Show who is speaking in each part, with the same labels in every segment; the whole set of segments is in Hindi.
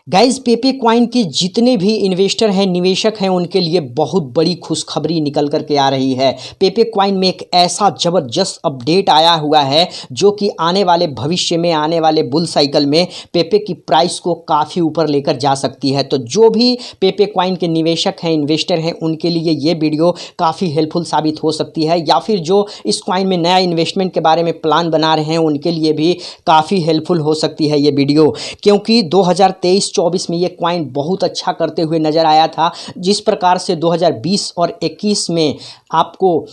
Speaker 1: गाइज पेपे क्वाइन के जितने भी इन्वेस्टर हैं, निवेशक हैं, उनके लिए बहुत बड़ी खुशखबरी निकल करके आ रही है। पेपे क्वाइन में एक ऐसा ज़बरदस्त अपडेट आया हुआ है जो कि आने वाले भविष्य में, आने वाले बुल साइकिल में पेपे की प्राइस को काफ़ी ऊपर लेकर जा सकती है। तो जो भी पेपे क्वाइन के निवेशक हैं, इन्वेस्टर हैं, उनके लिए ये वीडियो काफ़ी हेल्पफुल साबित हो सकती है, या फिर जो इस क्वाइन में नया इन्वेस्टमेंट के बारे में प्लान बना रहे हैं उनके लिए भी काफ़ी हेल्पफुल हो सकती है ये वीडियो। क्योंकि 2023-24 में ये क्वाइन बहुत अच्छा करते हुए नज़र आया था। जिस प्रकार से 2020 और 21 में आपको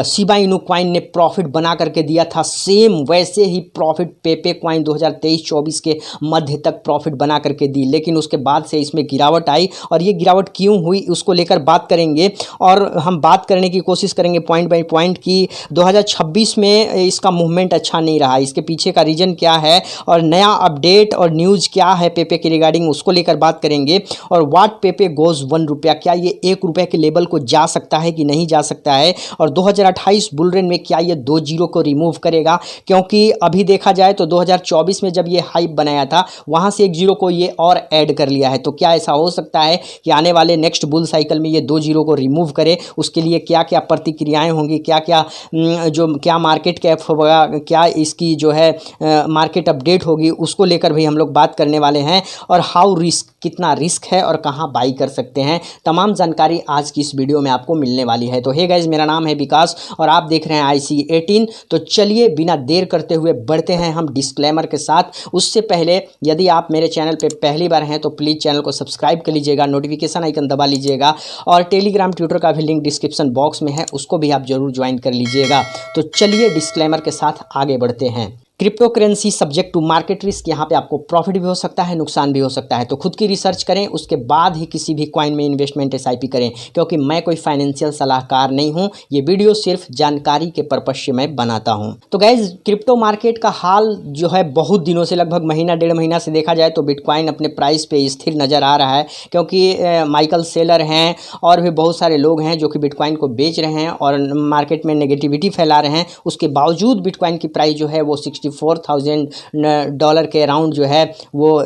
Speaker 1: शिबा इनू क्वाइन ने प्रॉफिट बना करके दिया था, सेम वैसे ही प्रॉफिट पेपे क्वाइन 2023-24 के मध्य तक प्रॉफिट बना करके दी। लेकिन उसके बाद से इसमें गिरावट आई, और ये गिरावट क्यों हुई उसको लेकर बात करेंगे, और हम बात करने की कोशिश करेंगे पॉइंट बाय पॉइंट कि 2026 में इसका मूवमेंट अच्छा नहीं रहा, इसके पीछे का रीज़न क्या है, और नया अपडेट और न्यूज़ क्या है पेपे के रिगार्डिंग उसको लेकर बात करेंगे। और व्हाट पेपे गोज़ 1 रुपया, क्या ये 1 रुपये के लेवल को जा सकता है कि नहीं जा सकता है, और 2028 बुल रन में क्या ये 2 जीरो को रिमूव करेगा। क्योंकि अभी देखा जाए तो 2024 में जब ये हाइप बनाया था वहाँ से 1 जीरो को ये और ऐड कर लिया है। तो क्या ऐसा हो सकता है कि आने वाले नेक्स्ट बुल साइकिल में ये 2 जीरो को रिमूव करे? उसके लिए क्या क्या प्रतिक्रियाएँ होंगी, क्या क्या क्या मार्केट कैप होगा, क्या इसकी जो है मार्केट अपडेट होगी, उसको लेकर भी हम लोग बात करने वाले हैं। और हाउ रिस्क, कितना रिस्क है और कहाँ बाई कर सकते हैं, तमाम जानकारी आज की इस वीडियो में आपको मिलने वाली है। तो हे गाइस, मेरा नाम है विकास और आप देख रहे हैं IC18। तो चलिए बिना देर करते हुए बढ़ते हैं हम डिस्क्लेमर के साथ। उससे पहले यदि आप मेरे चैनल पे पहली बार हैं तो प्लीज़ चैनल को सब्सक्राइब कर लीजिएगा, नोटिफिकेशन आइकन दबा लीजिएगा, और टेलीग्राम ट्विटर का भी लिंक डिस्क्रिप्शन बॉक्स में है, उसको भी आप जरूर ज्वाइन कर लीजिएगा। तो चलिए डिस्क्लेमर के साथ आगे बढ़ते हैं। Crypto currency subject to market risk, यहाँ पे आपको प्रॉफिट भी हो सकता है, नुकसान भी हो सकता है। तो खुद की रिसर्च करें, उसके बाद ही किसी भी कॉइन में इन्वेस्टमेंट SIP करें, क्योंकि मैं कोई फाइनेंशियल सलाहकार नहीं हूँ। ये वीडियो सिर्फ जानकारी के पर्पज से मैं बनाता हूँ। तो गाइज, क्रिप्टो मार्केट का हाल जो है बहुत दिनों से, लगभग महीना 1.5 महीना से देखा जाए तो बिटकॉइन अपने प्राइस पे स्थिर नज़र आ रहा है। क्योंकि माइकल सेलर हैं और भी बहुत सारे लोग हैं जो कि बिटकॉइन को बेच रहे हैं और मार्केट में नेगेटिविटी फैला रहे हैं। उसके बावजूद बिटकॉइन की प्राइस जो है वो $64,000 के अराउंड जो है वो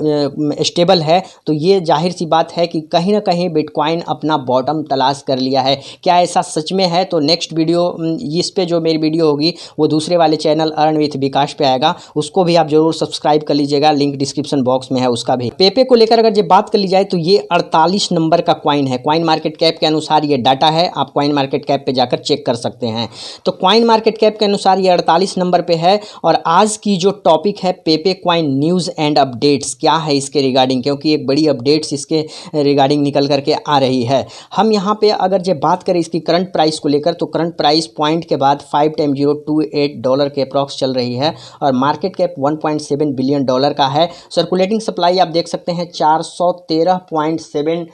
Speaker 1: स्टेबल है। तो ये जाहिर सी बात है कि कहीं ना कहीं बिटकॉइन अपना बॉटम तलाश कर लिया है। क्या ऐसा सच में है? तो नेक्स्ट वीडियो, इस पे जो मेरी वीडियो होगी वो दूसरे वाले चैनल अर्न विथ विकास पे आएगा, उसको भी आप जरूर सब्सक्राइब कर लीजिएगा, लिंक डिस्क्रिप्शन बॉक्स में है उसका भी। पेपे को लेकर अगर ये बात कर ली जाए तो ये 48 नंबर का क्वाइन है। क्वाइन मार्केट कैप के अनुसार ये डाटा है, आप क्वाइन मार्केट कैप पे जाकर चेक कर सकते हैं। तो क्वाइन मार्केट कैप के अनुसार ये 48 नंबर पे है। और आज की जो टॉपिक है पेपे क्वाइन न्यूज़ एंड अपडेट्स, क्या है इसके रिगार्डिंग, क्योंकि एक बड़ी अपडेट्स इसके रिगार्डिंग निकल करके आ रही है। हम यहाँ पे अगर जो बात करें इसकी करंट प्राइस को लेकर, तो करंट प्राइस पॉइंट के बाद $5.028 के अप्रॉक्स चल रही है, और मार्केट कैप $1.7 बिलियन का है। सर्कुलेटिंग सप्लाई आप देख सकते हैं 413.7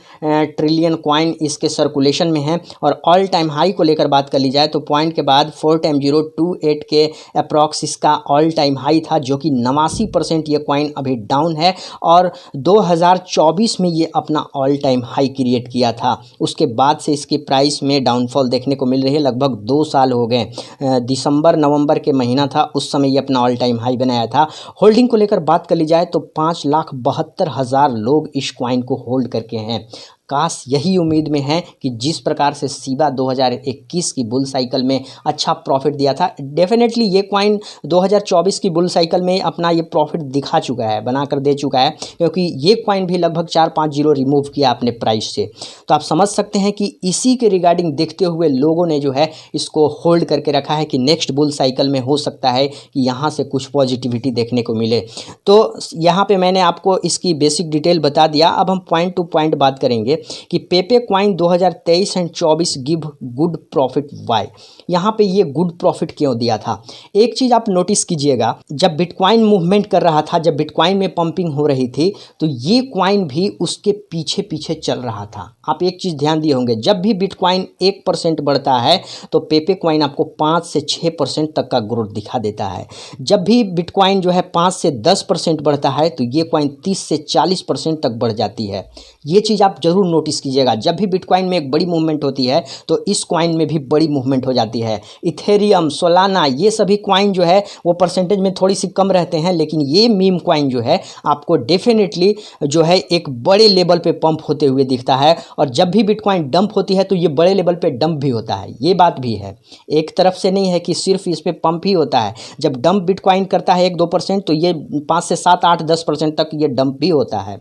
Speaker 1: ट्रिलियन कॉइन इसके सर्कुलेशन में है। और ऑल टाइम हाई को लेकर बात कर ली जाए तो पॉइंट के बाद 4.028 के अप्रॉक्स इसका ऑल टाइम हाई था, जो कि 89% ये कॉइन अभी डाउन है। और 2024 में ये अपना ऑल टाइम हाई क्रिएट किया था। उसके बाद से इसकी प्राइस में डाउनफॉल देखने को मिल रही है। लगभग 2 साल हो गए, दिसंबर नवंबर के महीना था उस समय ये अपना ऑल टाइम हाई बनाया था। होल्डिंग को लेकर बात कर ली जाए तो 5,72,000 लोग इस कॉइन को होल्ड करके हैं। काश यही उम्मीद में है कि जिस प्रकार से शिबा 2021 की बुल साइकिल में अच्छा प्रॉफिट दिया था, डेफिनेटली ये कॉइन 2024 की बुल साइकिल में अपना ये प्रॉफिट दिखा चुका है, बनाकर दे चुका है। क्योंकि ये कॉइन भी लगभग 4-5 जीरो रिमूव किया अपने प्राइस से। तो आप समझ सकते हैं कि इसी के रिगार्डिंग देखते हुए लोगों ने जो है इसको होल्ड करके रखा है कि नेक्स्ट बुल साइकिल में हो सकता है कि यहाँ से कुछ पॉजिटिविटी देखने को मिले। तो यहाँ पर मैंने आपको इसकी बेसिक डिटेल बता दिया। अब हम पॉइंट टू पॉइंट बात करेंगे कि Pepe coin 2023 and 24 give good profit why. यहाँ पे ये गुड प्रॉफिट क्यों दिया था? एक चीज आप नोटिस कीजिएगा, जब बिटकॉइन मूवमेंट कर रहा था, जब बिटकॉइन में पंपिंग हो रही थी, तो ये क्वाइन भी उसके पीछे पीछे चल रहा था। आप एक चीज़ ध्यान दिए होंगे, जब भी बिटकॉइन 1% बढ़ता है तो पेपे कॉइन आपको 5 से 6% तक का ग्रोथ दिखा देता है। जब भी बिटकॉइन जो है 5 से 10% बढ़ता है तो ये कॉइन 30 से 40% तक बढ़ जाती है। ये चीज़ आप जरूर नोटिस कीजिएगा। जब भी बिटकॉइन में एक बड़ी मूवमेंट होती है तो इस कॉइन में भी बड़ी मूवमेंट हो जाती है। इथेरियम, सोलाना, ये सभी कॉइन जो है वो परसेंटेज में थोड़ी सी कम रहते हैं, लेकिन ये मीम कॉइन जो है आपको डेफिनेटली जो है एक बड़े लेवल पे पंप होते हुए दिखता है। और जब भी बिटकॉइन डंप होती है तो ये बड़े लेवल पे डंप भी होता है, ये बात भी है। एक तरफ से नहीं है कि सिर्फ इस पे पंप ही होता है। जब डंप बिटकॉइन करता है 1-2% तो ये 5 से 7, 8, 10% तक ये डंप भी होता है।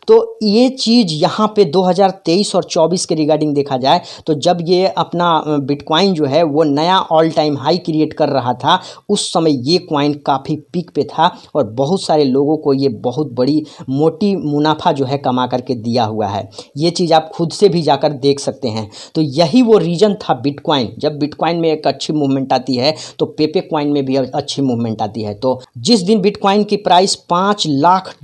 Speaker 1: तो ये चीज़ यहाँ पे 2023 और 24 के रिगार्डिंग देखा जाए तो जब ये अपना बिटकॉइन जो है वो नया ऑल टाइम हाई क्रिएट कर रहा था, उस समय ये कॉइन काफ़ी पीक पे था और बहुत सारे लोगों को ये बहुत बड़ी मोटी मुनाफा जो है कमा करके दिया हुआ है। ये चीज़ आप खुद से भी जाकर देख सकते हैं। तो यही वो रीजन था बिटकॉइन, जब बिटकॉइन में एक अच्छी मूवमेंट आती है तो पेपे कॉइन में भी अच्छी मूवमेंट आती है। तो जिस दिन बिटकॉइन की प्राइस $5 लाख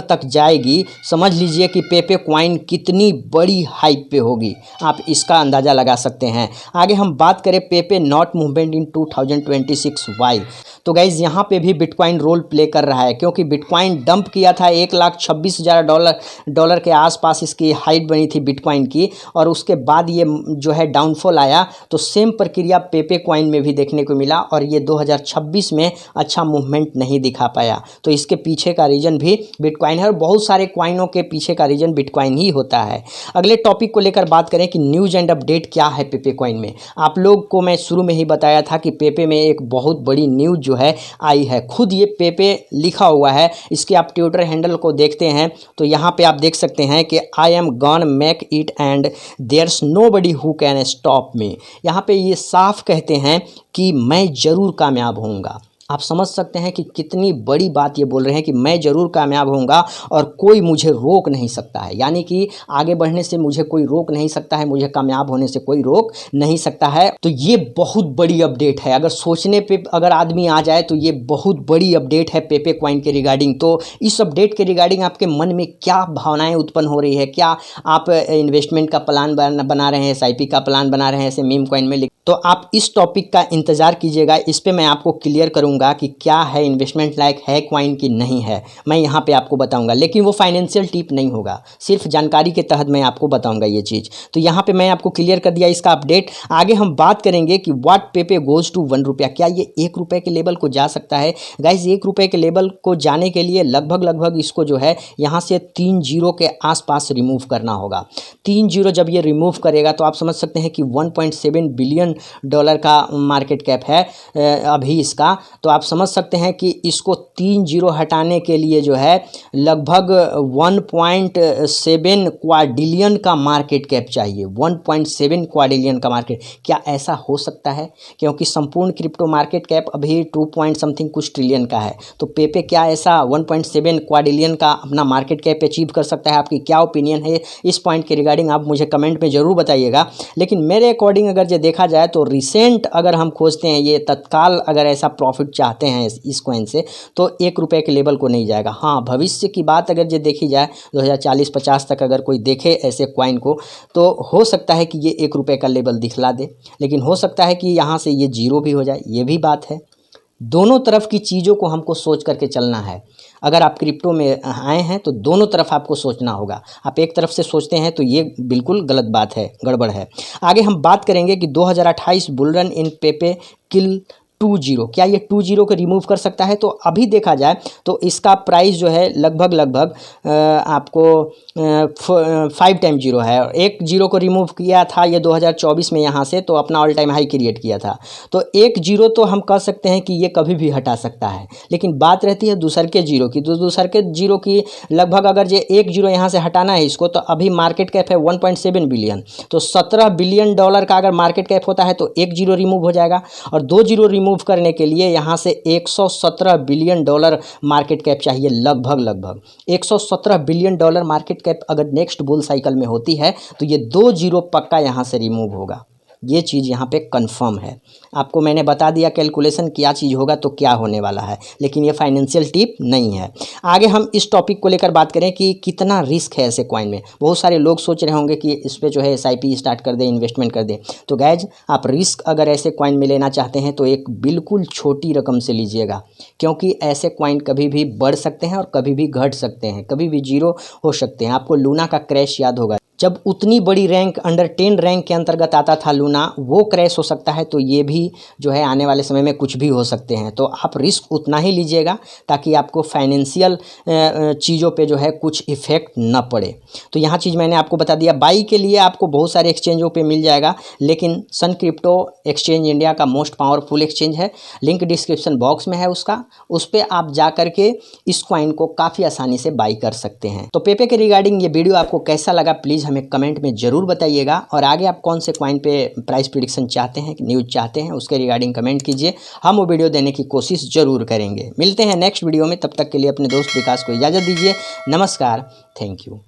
Speaker 1: तक जाएगी, समझ लीजिए कि पेपे कॉइन कितनी बड़ी हाइप पे होगी, आप इसका अंदाज़ा लगा सकते हैं। आगे हम बात करें पेपे नॉट मूवमेंट इन 2026 वाई, तो गाइज यहाँ पे भी बिटकॉइन रोल प्ले कर रहा है, क्योंकि बिटकॉइन डंप किया था $1,26,000 के आसपास इसकी हाइट बनी थी बिटकॉइन की, और उसके बाद ये जो है डाउनफॉल आया। तो सेम प्रक्रिया पेपे कॉइन में भी देखने को मिला और ये 2026 में अच्छा मूवमेंट नहीं दिखा पाया। तो इसके पीछे का रीजन भी बिटकॉइन है और बहुत सारे कॉइनों के पीछे का रीजन बिटकॉइन ही होता है। अगले टॉपिक को लेकर बात करें कि न्यूज एंड अपडेट क्या है पेपे कॉइन में। आप लोग को मैं शुरू में ही बताया था कि पेपे में एक बहुत बड़ी न्यूज जो है आई है। खुद ये पेपे लिखा हुआ है, इसके आप ट्विटर हैंडल को देखते हैं तो यहाँ पे आप देख सकते हैं कि I am gonna make it and there's nobody who can stop me. यहाँ पे ये साफ कहते हैं कि मैं ज़रूर कामयाब होऊंगा। आप समझ सकते हैं कि कितनी बड़ी बात ये बोल रहे हैं कि मैं ज़रूर कामयाब होऊंगा और कोई मुझे रोक नहीं सकता है। यानी कि आगे बढ़ने से मुझे कोई रोक नहीं सकता है, मुझे कामयाब होने से कोई रोक नहीं सकता है। तो ये बहुत बड़ी अपडेट है। अगर सोचने पे अगर आदमी आ जाए तो ये बहुत बड़ी अपडेट है पेपे कॉइन के रिगार्डिंग। तो इस अपडेट के रिगार्डिंग आपके मन में क्या भावनाएँ उत्पन्न हो रही है? क्या आप इन्वेस्टमेंट का प्लान बना रहे हैं, SIP का प्लान बना रहे हैं ऐसे मीम कॉइन में? तो आप इस टॉपिक का इंतज़ार कीजिएगा, इस पे मैं आपको क्लियर करूंगा कि क्या है, इन्वेस्टमेंट लायक है कॉइन की नहीं है, मैं यहाँ पे आपको बताऊंगा। लेकिन वो फाइनेंशियल टिप नहीं होगा, सिर्फ जानकारी के तहत मैं आपको बताऊंगा ये चीज़। तो यहाँ पे मैं आपको क्लियर कर दिया इसका अपडेट। आगे हम बात करेंगे कि व्हाट पेपे गोज़ टू ₹1, क्या ये ₹1 के लेवल को जा सकता है? गाइज ₹1 के लेवल को जाने के लिए लगभग इसको जो है यहाँ से 3 जीरो के आसपास रिमूव करना होगा। 3 जीरो जब ये रिमूव करेगा तो आप समझ सकते हैं कि $1.7 बिलियन का मार्केट कैप है अभी इसका। तो आप समझ सकते हैं कि इसको 3 जीरो हटाने के लिए जो है लगभग 1.7 क्वाड्रिलियन का मार्केट कैप चाहिए। 1.7 क्वाड्रिलियन का मार्केट, क्या ऐसा हो सकता है? क्योंकि संपूर्ण क्रिप्टो मार्केट कैप अभी 2 पॉइंट समथिंग कुछ ट्रिलियन का है। तो पेपे क्या ऐसा 1.7 क्वाड्रिलियन का अपना मार्केट कैप अचीव कर सकता है? आपकी क्या ओपिनियन है इस पॉइंट के रिगार्डिंग? आप मुझे कमेंट में ज़रूर बताइएगा। लेकिन मेरे अकॉर्डिंग अगर जो देखा जाए तो रिसेंट अगर हम खोजते हैं, ये तत्काल अगर ऐसा प्रॉफिट चाहते हैं इस कॉइन से, तो ₹1 के लेवल को नहीं जाएगा। हाँ, भविष्य की बात अगर जो देखी जाए 2040-50 तक अगर कोई देखे ऐसे कॉइन को तो हो सकता है कि ये ₹1 का लेवल दिखला दे, लेकिन हो सकता है कि यहाँ से ये जीरो भी हो जाए, ये भी बात है। दोनों तरफ की चीज़ों को हमको सोच करके चलना है। अगर आप क्रिप्टो में आए हैं तो दोनों तरफ आपको सोचना होगा। आप एक तरफ से सोचते हैं तो ये बिल्कुल गलत बात है, गड़बड़ है। आगे हम बात करेंगे कि 2028 बुलरन इन पेपे किल 2 जीरो, क्या ये 2 जीरो को रिमूव कर सकता है? तो अभी देखा जाए तो इसका प्राइस जो है लगभग आपको 5 टाइम जीरो है। 1 जीरो को रिमूव किया था ये 2024 में यहाँ से, तो अपना ऑल टाइम हाई क्रिएट किया था। तो 1 जीरो तो हम कह सकते हैं कि ये कभी भी हटा सकता है, लेकिन बात रहती है दूसर के जीरो की। तो दूसर के जीरो की लगभग अगर ये 1 जीरो यहाँ से हटाना है इसको, तो अभी मार्केट कैप है 1.7 बिलियन। तो $17 बिलियन का अगर मार्केट कैप होता है तो 1 जीरो रिमूव हो जाएगा, और 2 जीरो रिमूव करने के लिए यहाँ से $117 बिलियन मार्केट कैप चाहिए। लगभग $117 बिलियन मार्केट कैप अगर नेक्स्ट बुल साइकिल में होती है तो ये 2 जीरो पक्का यहाँ से रिमूव होगा। ये चीज़ यहाँ पे कंफर्म है। आपको मैंने बता दिया कैलकुलेशन क्या चीज़ होगा तो क्या होने वाला है, लेकिन ये फाइनेंशियल टिप नहीं है। आगे हम इस टॉपिक को लेकर बात करें कि कितना रिस्क है ऐसे कॉइन में। बहुत सारे लोग सोच रहे होंगे कि इस पर जो है SIP स्टार्ट कर दें, इन्वेस्टमेंट कर दें। तो गाइज, आप रिस्क अगर ऐसे कॉइन में लेना चाहते हैं तो एक बिल्कुल छोटी रकम से लीजिएगा, क्योंकि ऐसे कॉइन कभी भी बढ़ सकते हैं और कभी भी घट सकते हैं, कभी भी जीरो हो सकते हैं। आपको लूना का क्रैश याद होगा, जब उतनी बड़ी रैंक अंडर 10 रैंक के अंतर्गत आता था लूना, वो क्रैश हो सकता है। तो ये भी जो है आने वाले समय में कुछ भी हो सकते हैं। तो आप रिस्क उतना ही लीजिएगा ताकि आपको फाइनेंशियल चीज़ों पे जो है कुछ इफ़ेक्ट न पड़े। तो यहाँ चीज़ मैंने आपको बता दिया। बाई के लिए आपको बहुत सारे एक्सचेंजों पे मिल जाएगा, लेकिन सन क्रिप्टो एक्सचेंज इंडिया का मोस्ट पावरफुल एक्सचेंज है। लिंक डिस्क्रिप्शन बॉक्स में है उसका, उस पर आप जा करके इस कॉइन को काफ़ी आसानी से बाई कर सकते हैं। तो पेपे के रिगार्डिंग ये वीडियो आपको कैसा लगा प्लीज़ हमें कमेंट में ज़रूर बताइएगा, और आगे आप कौन से कॉइन पे प्राइस प्रेडिक्शन चाहते हैं, न्यूज़ चाहते हैं, उसके रिगार्डिंग कमेंट कीजिए। हम वो वीडियो देने की कोशिश ज़रूर करेंगे। मिलते हैं नेक्स्ट वीडियो में, तब तक के लिए अपने दोस्त विकास को इजाज़त दीजिए। नमस्कार, थैंक यू।